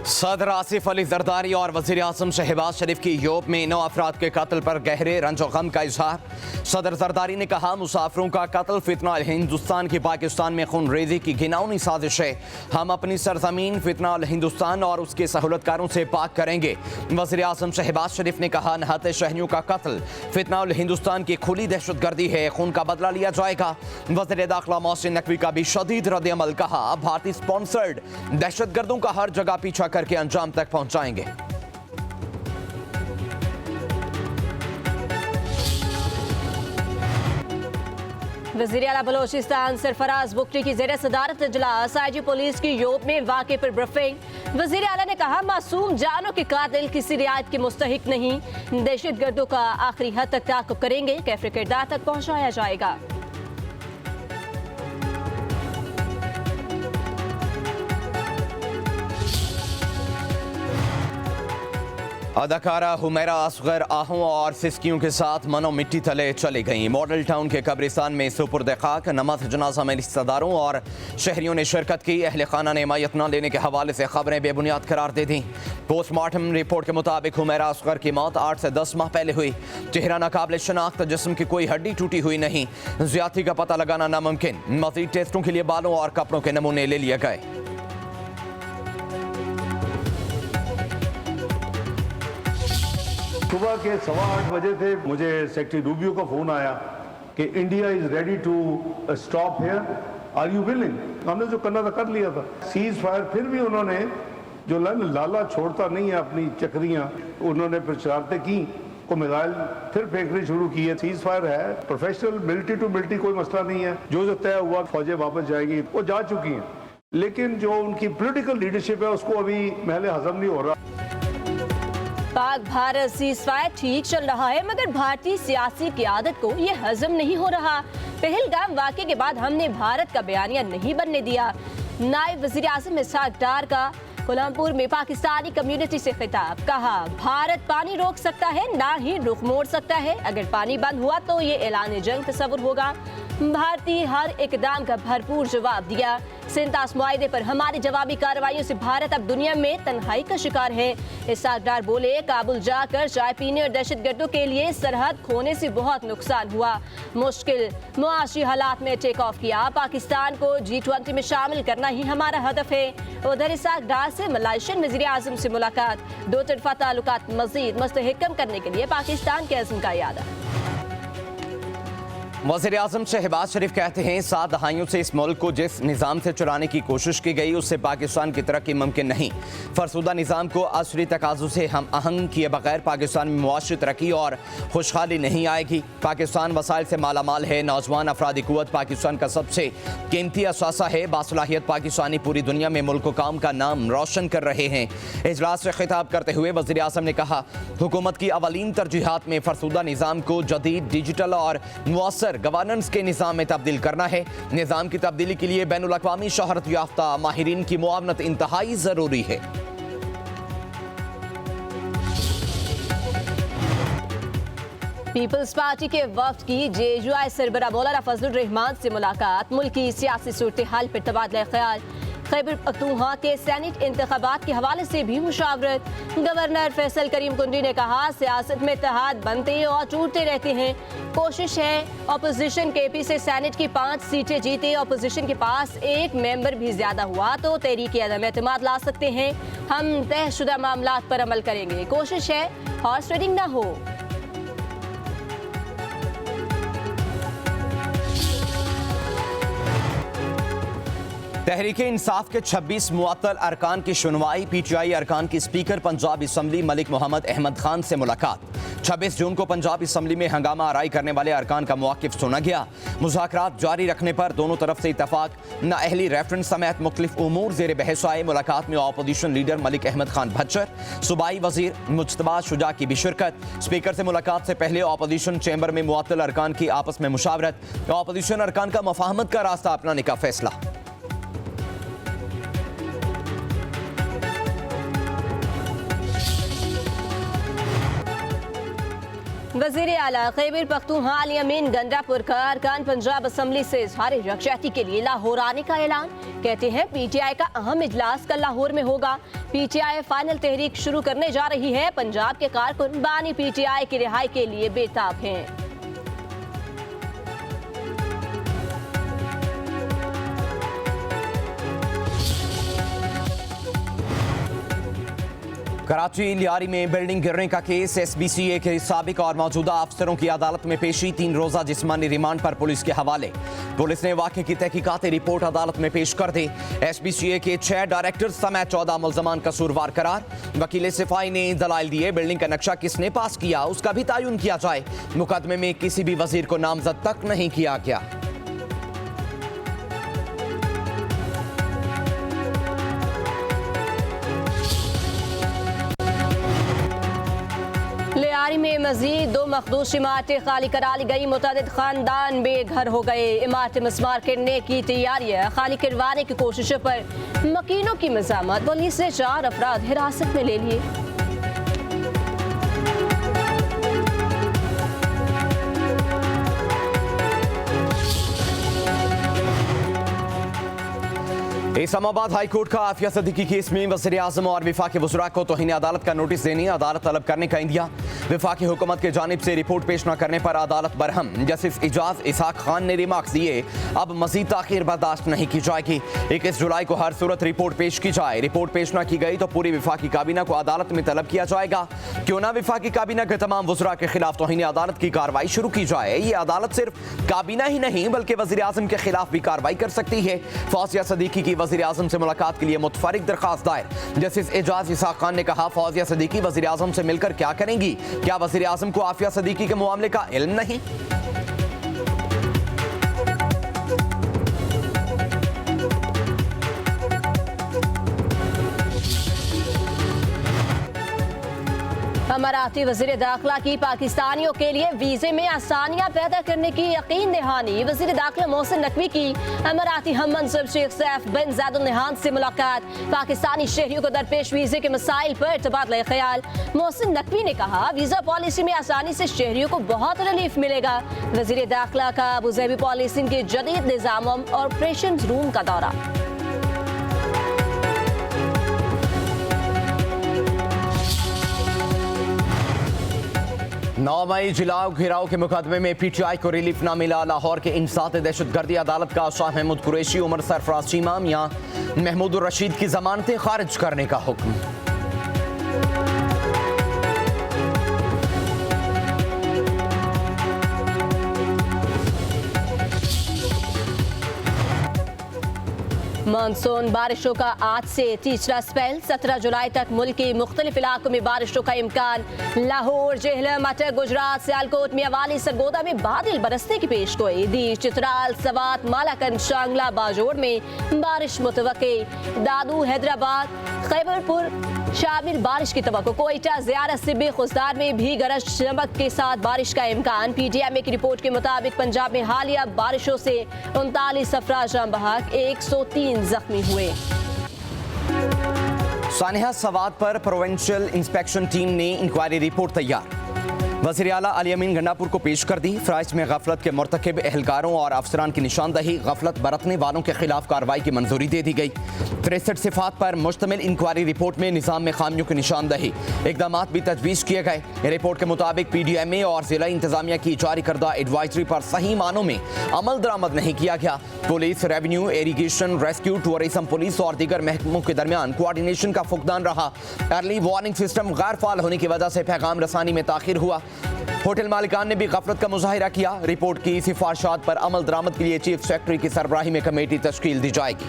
सदर आसिफ अली जरदारी और वज़ीर आज़म शहबाज शरीफ की यूरोप में 9 अफराद के कत्ल पर गहरे रंजो गम का इजहार। सदर जरदारी ने कहा, मुसाफिरों का कत्ल फितना हिंदुस्तान की पाकिस्तान में खून रेजी की घिनौनी साजिश है। हम अपनी सरजमीन फितना हिंदुस्तान और उसके सहूलतकारों से पाक करेंगे। वज़ीर आज़म शहबाज शरीफ ने कहा, नहाते शहरियों का कत्ल फितना हिंदुस्तान की खुली दहशतगर्दी है, खून का बदला लिया जाएगा। वज़ीर दाखिला मोहसिन नकवी का भी शदीद रद्द-ए-अमल। कहा, भारतीय स्पॉन्सर्ड दहशतगर्दों का हर जगह पीछा करके अंजाम तक पहुंचाएंगे। वज़ीर आला बलोचिस्तान सरफराज बुख्ती की ज़ेर सदारत इजलास, IG पुलिस की यूरोप में वाक़े पर ब्रीफिंग। वज़ीर आला ने कहा, मासूम जानों के कातिल किसी रियायत के मुस्तहिक नहीं, दहशतगर्दों का आखिरी हद तक ताक़ुब करेंगे, कैफ़े किरदार तक पहुँचाया जाएगा। अदाकारा हुमैरा असगर आहों और सिस्कियों के साथ मनो मिट्टी तले चली गईं। मॉडल टाउन के कब्रिस्तान में सुपुर्द खाक, नमाज़ जनाजा में रिश्तेदारों और शहरियों ने शिरकत की। अहले खाना ने मैयत न लेने के हवाले से खबरें बेबुनियाद करार दे दी। पोस्टमार्टम रिपोर्ट के मुताबिक हुमैरा असगर की मौत 8 से 10 माह पहले हुई। चेहरा नाकाबिल शनाख्त, जिस्म की कोई हड्डी टूटी हुई नहीं। ज्यादती का पता लगाना नामुमकिन। मजीद टेस्टों के लिए बालों और कपड़ों के नमूने ले लिए गए। सुबह के 8:15 बजे थे, मुझे सेक्रेटरी रूबियो का फोन आया कि India is ready to stop here, are you willing. हमने जो करना था कर लिया था। सीज फायर फिर भी उन्होंने जो लाला छोड़ता नहीं है अपनी चक्रियां, उन्होंने फिर शरारतें की, को मिसाइल फिर फेंकने शुरू की है। सीज फायर है, प्रोफेशनल मिलिट्री टू मिलिट्री, कोई मसला नहीं है। जो तय हुआ फौजें वापस जाएंगी, वो जा चुकी हैं, लेकिन जो उनकी पॉलिटिकल लीडरशिप है उसको अभी महल हजम नहीं हो रहा। पाक भारत सीज़फायर ठीक चल रहा है, मगर भारतीय सियासी क़यादत को ये हजम नहीं हो रहा। पहलगाम वाक़े के बाद हमने भारत का बयानिया नहीं बनने दिया। नायब वज़ीर आज़म इसहाक डार का कोलमपुर में पाकिस्तानी कम्युनिटी से खिताब। कहा, भारत पानी रोक सकता है, ना ही रुख मोड़ सकता है। अगर पानी बंद हुआ तो ये ऐलान जंग तस्वुर होगा। भारतीय हर इकदाम का भरपूर जवाब दिया। सिंतास मुआहदे पर हमारी जवाबी कार्रवाइयों से भारत अब दुनिया में तन्हाई का शिकार है। इसहाक डार बोले, काबुल जाकर चाय पीने और दहशतगर्दों के लिए सरहद खोने से बहुत नुकसान हुआ। मुश्किल मुआशी हालात में टेक ऑफ किया। पाकिस्तान को G20 में शामिल करना ही हमारा हदफ है। उधर इसहाक डार से मलेशियन वज़ीर आज़म से मुलाकात। दो तरफ़ा ताल्लुकात मज़ीद मुस्तहकम करने के लिए पाकिस्तान के अज़्म का इरादा। वज़ीर आज़म शहबाज शरीफ कहते हैं, 7 दहाइयों से इस मुल्क को जिस निज़ाम से चुराने की कोशिश की गई, उससे पाकिस्तान की तरक्की मुमकिन नहीं। फरसुदा निज़ाम को असरी तकाज़ों से हम आहंग किए बगैर पाकिस्तान में मुआशी तरक्की और खुशहाली नहीं आएगी। पाकिस्तान वसाइल से मालामाल है। नौजवान अफरादी कुव्वत पाकिस्तान का सबसे कीमती असासा है। बासलाहियत पाकिस्तानी पूरी दुनिया में मुल्क काम का नाम रोशन कर रहे हैं। इजलास से खिताब करते हुए वज़ीर आज़म ने कहा, हुकूमत की अवलीन तरजीहात में फरसुदा निज़ाम को जदीद, डिजिटल और मुअस्सर गवर्नेंस के निज़ाम में तब्दील करना है। निज़ाम की तब्दीली के लिए बैनुल अक़वामी शोहरत याफ्ता माहिरीन की मुआवनत इंतहाई ज़रूरी है। पीपल्स पार्टी के वफ्द की JUI सरबराह मौलाना फजलुर रहमान से मुलाकात। मुल्क की सियासी सूरत हाल पर तबादला ख्याल। खैबर पख्तूनख्वा के सेनेट इंतखाबात के हवाले से भी मुशावरत। गवर्नर फैसल करीम कुंडी ने कहा, सियासत में इत्तेहाद बनते और टूटते रहते हैं। कोशिश है अपोजिशन KP से सेनेट की 5 सीटें जीते। अपोजिशन के पास 1 मेंबर भी ज्यादा हुआ तो तहरीक अदम एतमाद ला सकते हैं। हम तयशुदा मामलात पर अमल करेंगे। कोशिश है हॉर्स ट्रेडिंग ना हो। तहरीक इंसाफ के 26 मुअत्तल अरकान की सुनवाई। PTI अरकान की स्पीकर पंजाब असम्बली मलिक मोहम्मद अहमद खान से मुलाकात। 26 जून को पंजाब असम्बली में हंगामा आराई करने वाले अरकान का मौक़िफ़ सुना गया। मुज़ाकरात जारी रखने पर दोनों तरफ से इतफाक। नाअहली रेफरेंस समेत मुख्तलिफ उमूर ज़ेर बहस आए। मुलाकात में अपोजिशन लीडर मलिक अहमद खान भच्चर, सूबाई वज़ीर मुज्तबा शुजा की भी शिरकत। स्पीकर से मुलाकात से पहले अपोजिशन चैम्बर में मुअत्तल अरकान की आपस में मुशावरत। अपोजिशन अरकान का मफाहमत का रास्ता अपनाने का फैसला। वज़ीर आला खैबर पख्तूनख्वा अली अमीन गंडापुर का अरकान पंजाब असम्बली से इजहार यकजहती के लिए लाहौर आने का ऐलान। कहते हैं PTI का अहम इजलास कल लाहौर में होगा। PTI फाइनल तहरीक शुरू करने जा रही है। पंजाब के कारकुन बानी PTI की रिहाई के लिए बेताब हैं। कराची लियारी में बिल्डिंग गिरने का केस, SBCA के साबिक और मौजूदा अफसरों की अदालत में पेशी, 3 रोजा जिस्मानी रिमांड पर पुलिस के हवाले। पुलिस ने वाक़े की तहकीकाती रिपोर्ट अदालत में पेश कर दी। SBCA के 6 डायरेक्टर समेत 14 मुल्ज़मान कसूरवार करार। वकील सिफाई ने दलाइल दिए, बिल्डिंग का नक्शा किसने पास किया उसका भी तयन किया जाए। मुकदमे में किसी भी वजीर को नामजद तक नहीं किया गया। लियारी में मजीद 2 मखदूस इमारतें खाली करा ली गई। मुतअद्दिद खानदान बेघर हो गए। इमारत मस्मार करने की तैयारियां, खाली करवाने की कोशिशों पर मकीनों की मज़ामत। पुलिस ने 4 अफराद हिरासत में ले लिए। इस्लामाबाद हाई कोर्ट का आफिया सदीकी केस में वज़ीर आज़म और वफाकी वज़रा को तौहीन अदालत का नोटिस देने, अदालत तलब करने का इंदिया। वफाकी हुकूमत की जानिब से रिपोर्ट पेश न करने पर अदालत बरहम। जस्टिस इजाज इसहाक खान ने रिमार्क्स दिए, अब मजीद ताखीर बर्दाश्त नहीं की जाएगी। 21 जुलाई को हर सूरत रिपोर्ट पेश की जाए। रिपोर्ट पेश न की गई तो पूरी वफाकी काबीना को अदालत में तलब किया जाएगा। क्यों ना वफाकी काबीना के तमाम वज़रा के खिलाफ तौहीन अदालत की कार्रवाई शुरू की जाए। ये अदालत सिर्फ काबीना ही नहीं बल्कि वज़ीर आज़म के खिलाफ भी कार्रवाई कर सकती है। फौजिया सदीकी की वज़ीर आज़म से मुलाकात के लिए मुतफरिक दरखास्त दायर। जस्टिस एजाज इसहाक खान ने कहा, फौजिया सदीकी वज़ीर आज़म से मिलकर क्या करेंगी? क्या वज़ीर आज़म को आफिया सदीकी के मामले का इल्म नहीं? अमाराती वज़ीर दाखिला की पाकिस्तानियों के लिए वीज़े में आसानियां पैदा करने की यकीन दहानी। वज़ीर दाखिला मोहसिन नकवी की अमाराती हम मनसब शेख सैफ बिन ज़ायद अल नहयान से मुलाकात। पाकिस्तानी शहरियों को दरपेश वीज़े के मसाइल पर तबादला ख्याल। मोहसिन नकवी ने कहा, वीज़ा पॉलिसी में आसानी से शहरियों को बहुत रिलीफ मिलेगा। वज़ीर दाखिला का अबूज़हबी पॉलिसिंग के जदीद निज़ाम और ऑपरेशन रूम का दौरा। 9 मई जिलाव घेराव के मुकदमे में PTI को रिलीफ न मिला। लाहौर के इंसात दहशतगर्दी अदालत का शाह महमूद कुरैशी, उमर सरफराज चीमा, मियां महमूद रशीद की जमानतें खारिज करने का हुक्म। मानसून बारिशों का आज से तीसरा स्पेल। 17 जुलाई तक मुल्क के मुख्तलिफ इलाकों में बारिशों का इम्कान। लाहौर, जेहलम, अटक, गुजरात, सियालकोट, मियावाली, सरगोदा में बादल बरसने की पेशगोई। दीश, चित्राल, सवात, मालाकंद, शांगला, बाजोड़ में बारिश मुतवक्के। दादू, हैदराबाद, खैबरपुर शामिल बारिश की तवक्को। कोयटा, ज़ियारत, सिब्बी, खुजदार में भी गरज चमक के साथ बारिश का इम्कान। PTI की रिपोर्ट के मुताबिक पंजाब में हालिया बारिशों से 39 अफराद जान बहक, 103 जख्मी हुए। सानिया सवात पर प्रोविंशियल इंस्पेक्शन टीम ने इंक्वायरी रिपोर्ट तैयार वज़ीर आला अली अमीन गंडापुर को पेश कर दी। फ्राइज में गफलत के मुर्तकिब एहलकारों और अफसरान की निशानदही, गफलत बरतने वालों के खिलाफ कार्रवाई की मंजूरी दे दी गई। 63 सिफात पर मुश्तमिल इंक्वायरी रिपोर्ट में निज़ाम में खामियों की निशानदही, इकदाम भी तजवीज़ किए गए। रिपोर्ट के मुताबिक PDMA और जिला इंतजामिया की जारी करदा एडवाइजरी पर सही मानों में अमल दरामद नहीं किया गया। Police, revenue, irrigation, rescue, tourism police और दीगर महकमों के दरमियान कोऑर्डिनेशन का फुकदान रहा। अर्ली वार्निंग सिस्टम गैर फाल होने की वजह से पैगाम रसानी में ताखिर हुआ। होटल मालिकान ने भी गफलत का मुजाहिरा किया। रिपोर्ट की सिफारिशात पर अमल दरामद के लिए चीफ सेक्रेटरी की सरबराही में कमेटी तश्कील दी जाएगी।